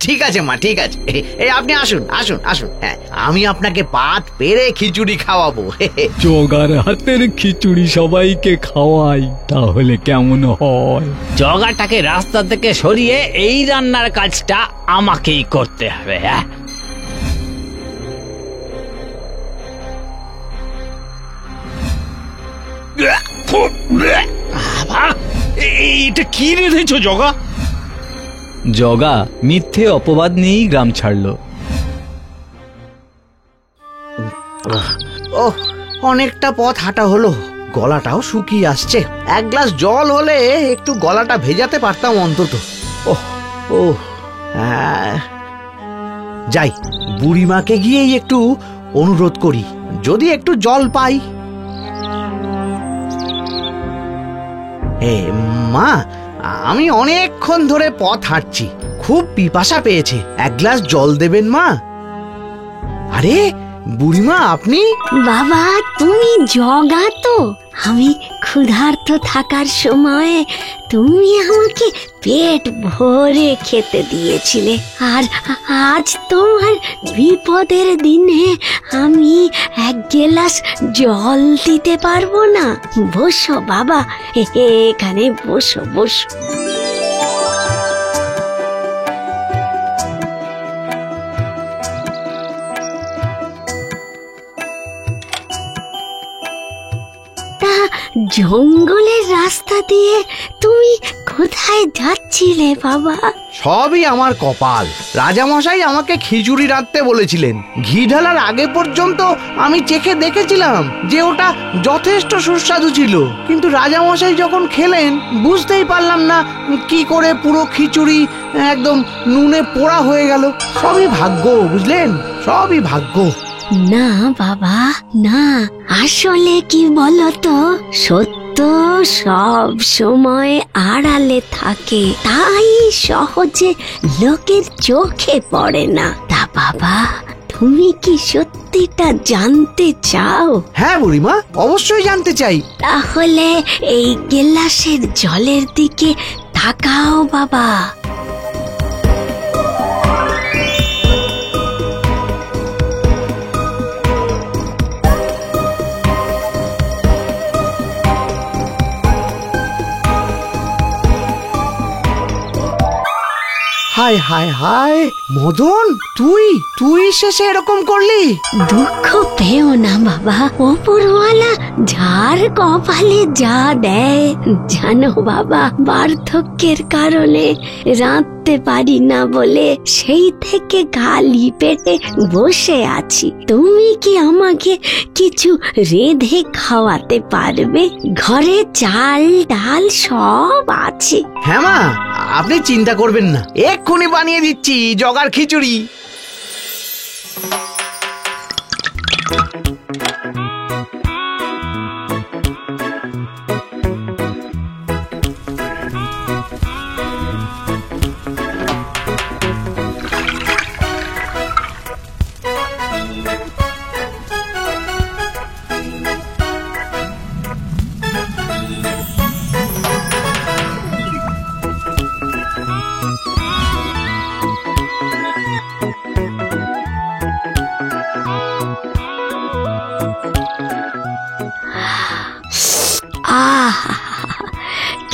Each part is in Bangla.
ঠিক আছে মা, ঠিক আছে। এই আপনি আসুন আসুন আসুন। হ্যাঁ, আমি আপনাকে পাত পেরে খিচুড়ি খাওয়াবো। জগার হাতের খিচুড়ি সবাইকে খাওয়াই, তাহলে কেমন হয়? জগাটাকে রাস্তা থেকে সরিয়ে এই রান্নার কাজটা আমাকেই করতে হবে। হ্যাঁ, এটা কি রেঁধেছো জগা? জগা মিথ্যে অপবাদ নিয়েই গ্রাম ছাড়লো। ওহ, অনেকটা পথ হাঁটা হলো, গলাটাও শুকিয়ে আসছে। এক গ্লাস জল হলে একটু গলাটা ভেজাতে পারতাম অন্তত। ওহ ওহ, হ্যাঁ, যাই বুড়িমাকে গিয়েই একটু অনুরোধ করি, যদি একটু জল পাই। মা, আমি অনেকক্ষণ ধরে পথ হাঁটছি, খুব পিপাসা পেয়েছে, এক গ্লাস জল দেবেন মা? আরে বুড়িমা, আপনি? বাবা, তুমি জগা তো? আমি ক্ষুধার্ত থাকার সময় তুমি আমাকে পেট ভরে খেতে দিয়েছিলে, আর আজ তোমার বিপদের দিনে আমি এক গ্লাস জল দিতে পারবো না? বসো বাবা, এখানে বসো বসো। জঙ্গলের রাস্তা দিয়ে তুমি কোথায় যাচ্ছিলে বাবা? সবই আমার কপাল। রাজামশাই আমাকে খিচুড়ি রাঁধতে বলেছিলেন। ঘি ঢালার আগে পর্যন্ত আমি চেখে দেখেছিলাম যে ওটা যথেষ্ট সুস্বাদু ছিল, কিন্তু রাজামশাই যখন খেলেন বুঝতেই পারলাম না কি করে পুরো খিচুড়ি একদম নুনে পোড়া হয়ে গেল। সবই ভাগ্য, বুঝলেন, সবই ভাগ্য। না বাবা না, আসলে কি বলতো, সত্য সব সময় আড়ালে থাকে, তাই সহজে লোকের চোখে পড়ে না। তা বাবা, তুমি কি সত্যিটা জানতে চাও? হ্যাঁ বুড়িমা, অবশ্যই জানতে চাই। তাহলে এই গ্লাসের জলের দিকে তাকাও বাবা। হায় হায় হায়, মদন, তুই শেষে এরকম করলি? দুঃখ পেও না বাবা, ওপরওয়ালা যার কপালে যা দেয়, জানো বাবা, বার্ধক্যের কারণে রাঁধতে পারি না বলে সেই থেকে খালি পেটে বসে আছি। তুমি কি আমাকে কিছু রেঁধে খাওয়াতে পারবে? ঘরে চাল ডাল সব আছে। হ্যাঁ মা, আপনি চিন্তা করবেন না, এক্ষুনি বানিয়ে দিচ্ছি জগার খিচুড়ি।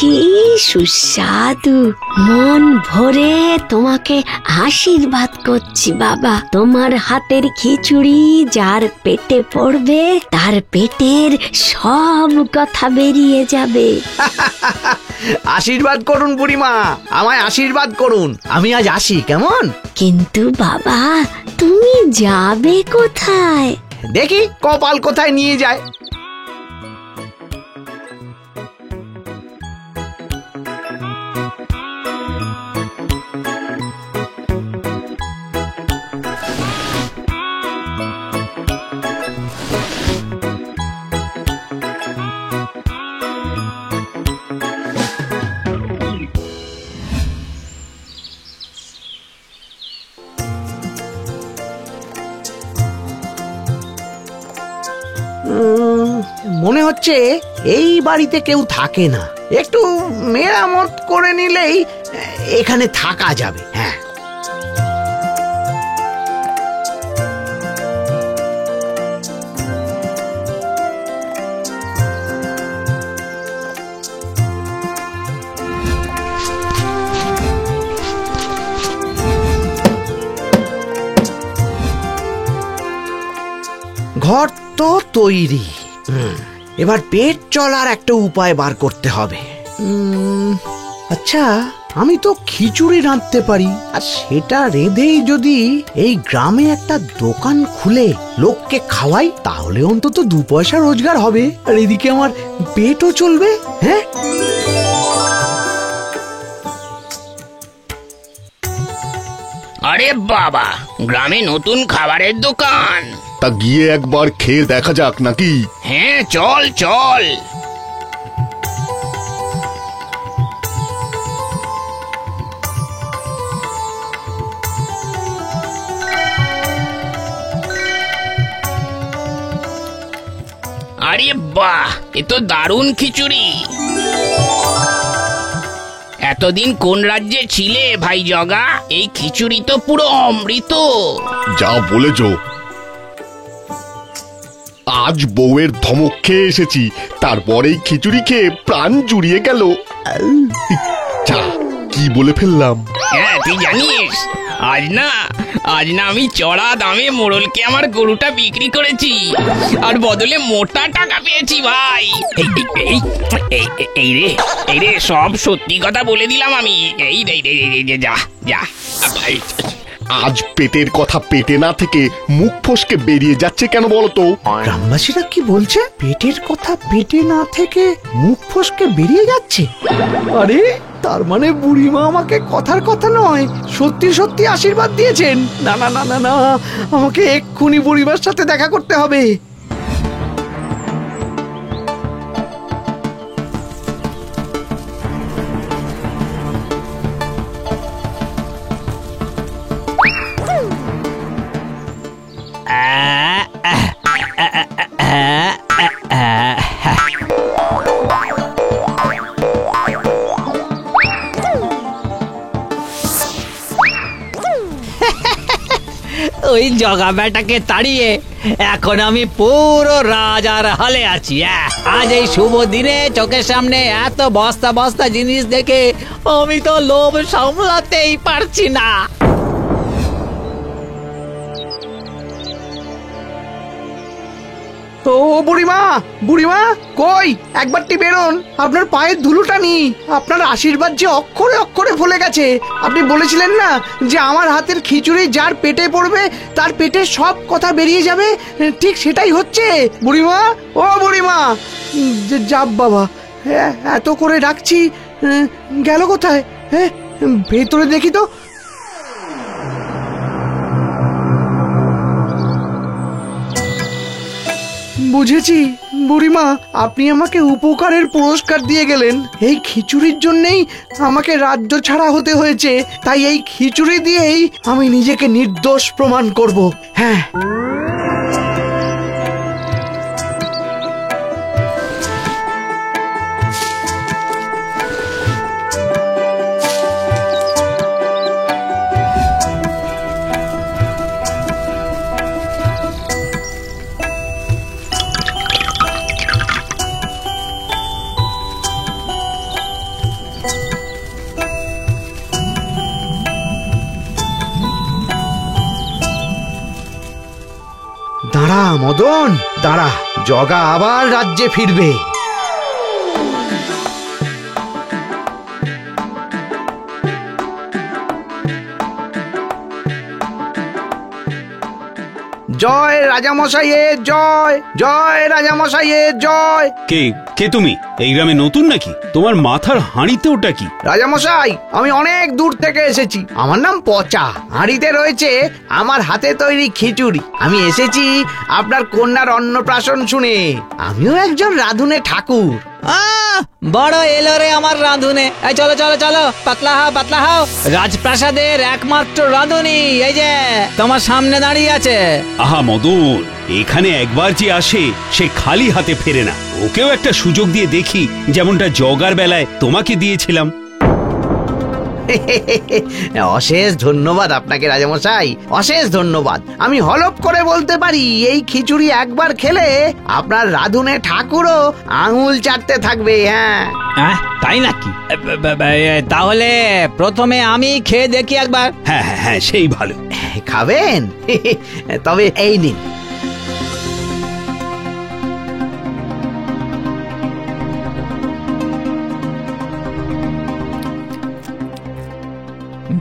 কি সুস্বাদু! মন ভরে তোমাকে আশীর্বাদ করছি বাবা। তোমার হাতের খিচুড়ি যার পেটে পড়বে তার পেটের সব কথা বেরিয়ে যাবে। আশীর্বাদ করুন বুড়িমা, আমায় আশীর্বাদ করুন। আমি আজ আসি, কেমন? কিন্তু বাবা, তুমি যাবে কোথায়? দেখি কপাল কোথায় নিয়ে যায়। মনে হচ্ছে এই বাড়িতে কেউ থাকে না, একটু মেরামত করে নিলেই এখানে থাকা যাবে। হ্যাঁ, তো তৈরি। এবার পেট চলার একটা উপায় বার করতে হবে। আচ্ছা, আমি তো খিচুড়ি রাঁধতে পারি, আর সেটা রেঁধেই যদি এই গ্রামে একটা দোকান খুলে লোককে খাওয়াই, তাহলে অন্তত 2 পয়সা রোজগার হবে, আর এদিকে আমার পেটও চলবে। হ্যাঁ, আরে বাবা, গ্রামে নতুন খাবারের দোকান। তা গিয়ে একবার খেয়ে দেখা যাক নাকি? হ্যাঁ, চল চল। আরে বাহ, এ তো দারুণ খিচুড়ি। এতদিন কোন রাজ্যে ছিলে ভাই জগা? এই খিচুড়ি তো পুরো অমৃত। যা বলেছ। আজ বউয়ের ধমক খেয়ে এসেছি, তারপরেই খিচুড়ি খেয়ে প্রাণ জুড়িয়ে গেল। যা, কি বলে ফেললাম? হ্যাঁ, তুই জানিস আজ না আমি চড়া দামে মোড়লকে আমার গরুটা বিক্রি করেছি, আর বদলে মোটা টাকা পেয়েছি ভাই। এই রে সব সত্যি কথা বলে দিলাম আমি। এই রে যা যা ভাই। আজ পেটের কথা পেটে না থেকে মুখ ফসকে বেরিয়ে যাচ্ছে কেন বলতো? গ্রামবাসীরা কি বলছে? পেটের কথা পেটে না থেকে মুখ ফসকে বেরিয়ে যাচ্ছে। আরে, তার মানে বুড়িমা আমাকে কথার কথা নয়, সত্যি সত্যি আশীর্বাদ দিয়েছেন। না না না না না, আমাকে এক্ষুনি বুড়িমার সাথে দেখা করতে হবে। ওই জগা বেটাকে তাড়িয়ে এখন আমি পুরো রাজার হালে আছি। আজ এই শুভ দিনে চোখের সামনে এত বস্তা বস্তা জিনিস দেখে আমি তো লোভ সামলাতেই পারছি না। ও বুড়িমা, বুড়িমা কই, একবারটি বেরোন, আপনার পায়ের ধুলোটা নি। আপনার আশীর্বাদ যে অক্ষরে অক্ষরে ফলে গেছে। আপনি বলেছিলেন না যে আমার হাতের খিচুড়ি যার পেটে পড়বে তার পেটে সব কথা বেরিয়ে যাবে, ঠিক সেটাই হচ্ছে। বুড়িমা, ও বুড়িমা, যাব বাবা, এত করে ডাকছি, গেল কোথায়? হ্যাঁ, ভেতরে দেখি তো। বুঝেছি বুড়িমা, আপনি আমাকে উপকারের পুরস্কার দিয়ে গেলেন। এই খিচুড়ির জন্যই আমাকে রাজ্য ছাড়া হতে হয়েছে, তাই এই খিচুড়ি দিয়েই আমি নিজেকে নির্দোষ প্রমাণ করব। হ্যাঁ, দাঁড়া মদন, দাঁড়া, জগা আবার রাজ্যে ফিরবে। জয় রাজামশাইয়ের জয়, জয় রাজামশাইয়ের জয়। কে কে তুমি? এই গ্রামে নতুন নাকি? তোমার মাথার হাঁড়িতে ওটা কি? রাজামশাই, আমি অনেক দূর থেকে এসেছি। আমার নাম পচা। হাঁড়িতে রয়েছে আমার হাতে তৈরি খিচুড়ি। আমি এসেছি আপনার কন্যার অন্নপ্রাশন শুনে। আমিও একজন রাঁধুনে ঠাকুর। বড় এলো রে আমার রাঁধুনে। এই চলো চলো চলো, পাতলা হাও পাতলা হাও। রাজপ্রাসাদের একমাত্র রাঁধুনি এই যে তোমার সামনে দাঁড়িয়ে আছে। আহা মদন, এখানে একবার যে আসে সে খালি হাতে ফেরে না। ওকেও একটা সুযোগ দিয়ে দেখি, যেমনটা জগার বেলায় তোমাকে দিয়েছিলাম। অশেষ ধন্যবাদ আপনাকে রাজামশাই, অশেষ ধন্যবাদ। আমি হলপ করে বলতে পারি, এই খিচুড়ি একবার খেলে আপনার রাঁধুনে ঠাকুরও আঙুল চাটতে থাকবে। হ্যাঁ, তাই নাকি? তাহলে প্রথমে আমি খেয়ে দেখি একবার। হ্যাঁ হ্যাঁ হ্যাঁ, সেই ভালো। খাবেন? তবে এই নিন।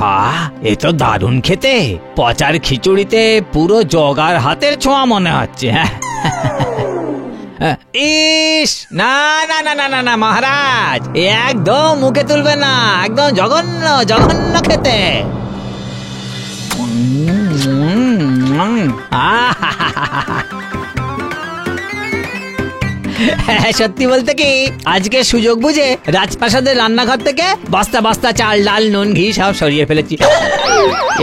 বাহ, এ তো দারুণ খেতে। পচার খিচুড়িতে পুরো জগার হাতের ছোঁয়া মনে হচ্ছে। হ্যাঁ ইস, না না না না না না মহারাজ, এ একদম মুখে তুলবে না, একদম জঘন্য জঘন্য খেতে। সত্যি বলতে কি, আজকে সুযোগ বুঝে রাজপ্রাসাদের রান্নাঘর থেকে বস্তা বস্তা চাল ডাল নুন ঘি সব সরিয়ে ফেলেছি।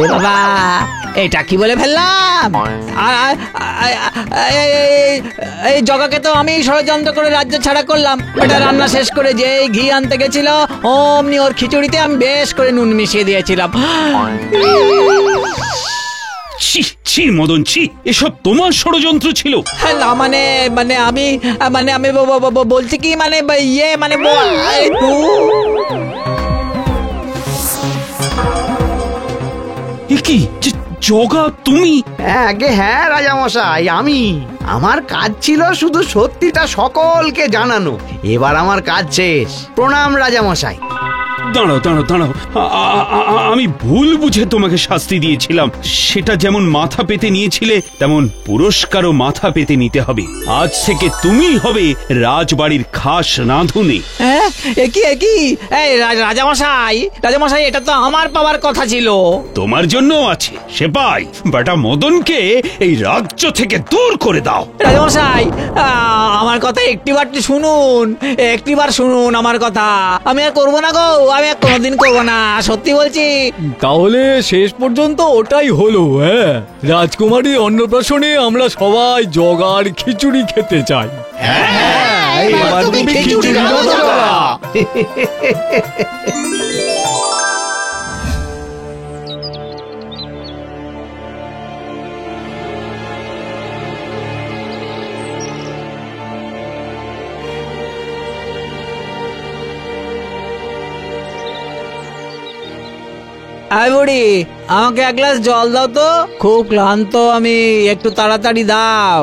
এ বাবা, এটা কি বলে ফেললাম? এই জগাকে তো আমি ষড়যন্ত্র করে রাজ্য ছাড়া করলাম। এটা রান্না শেষ করে যে ঘি আনতে গেছিল, অমনি ওর খিচুড়িতে আমি বেশ করে নুন মিশিয়ে দিয়েছিলাম। ছি ছি মদন, ছি, এসব তোমার ষড়যন্ত্র ছিল? না মানে মানে আমি বলছি কি, মানে ইয়ে মানে কি জগা, তুমি? হ্যাঁ রাজামশাই, আমার কাজ ছিল শুধু সত্যিটা সকলকে জানানো। এবার আমার কাজ শেষ। প্রণাম রাজামশাই। দাঁড়াও দাঁড়াও দাঁড়াও, আমি ভুল বুঝে তোমাকে শাস্তি দিয়েছিলাম। সেটা যেমন মাথা পেতে নিয়েছিলে, তেমন পুরস্কারও মাথা পেতে নিতে হবে। আজ থেকে তুমিই হবে রাজবাড়ির খাস রাঁধুনি। একই এই রাজামশাই, এটা তো আমার পাওয়ার কথা ছিল। তোমার জন্য আছে, সে পাই। বেটা মদনকে এই রাজ্য থেকে দূর করে দাও। রাজামশাই, আমার কথা একটিবার শুনুন আমার কথা। আমি আর করবো না গো, আমি আর কোনোদিন করবো না, সত্যি বলছি। তাহলে শেষ পর্যন্ত ওটাই হলো। হ্যাঁ, রাজকুমারী অন্নপ্রাশনে আমরা সবাই জগার খিচুড়ি খেতে চাই। এবার তুমি খিচুড়ি খাও জগা। বুড়ি, আমাকে এক গ্লাস জল দাও তো, খুব ক্লান্ত আমি, একটু তাড়াতাড়ি দাও।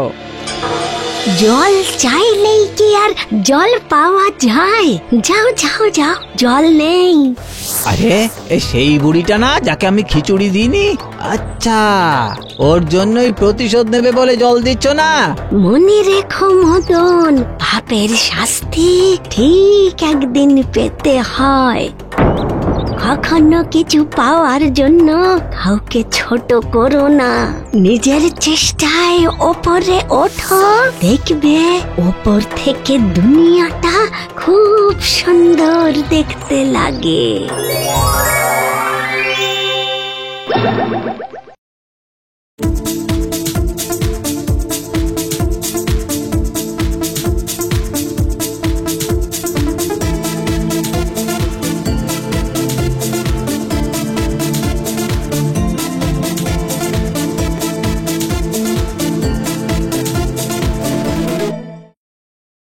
জল চাইলেই কি আর জল পাওয়া যায়? যাও যাও যাও, জল নেই। আরে সেই বুড়িটা না, যাকে আমি খিচুড়ি দিইনি? আচ্ছা, ওর জন্যই প্রতিশোধ নেবে বলে জল দিচ্ছ না? মনে রেখো মদন, পাপের শাস্তি ঠিক একদিন পেতে হয়। কখনো কিছু পাওয়ার জন্য কাউকে ছোট করো না। নিজের চেষ্টায় ওপরে ওঠো, দেখবে ওপর থেকে দুনিয়াটা খুব সুন্দর দেখতে লাগে।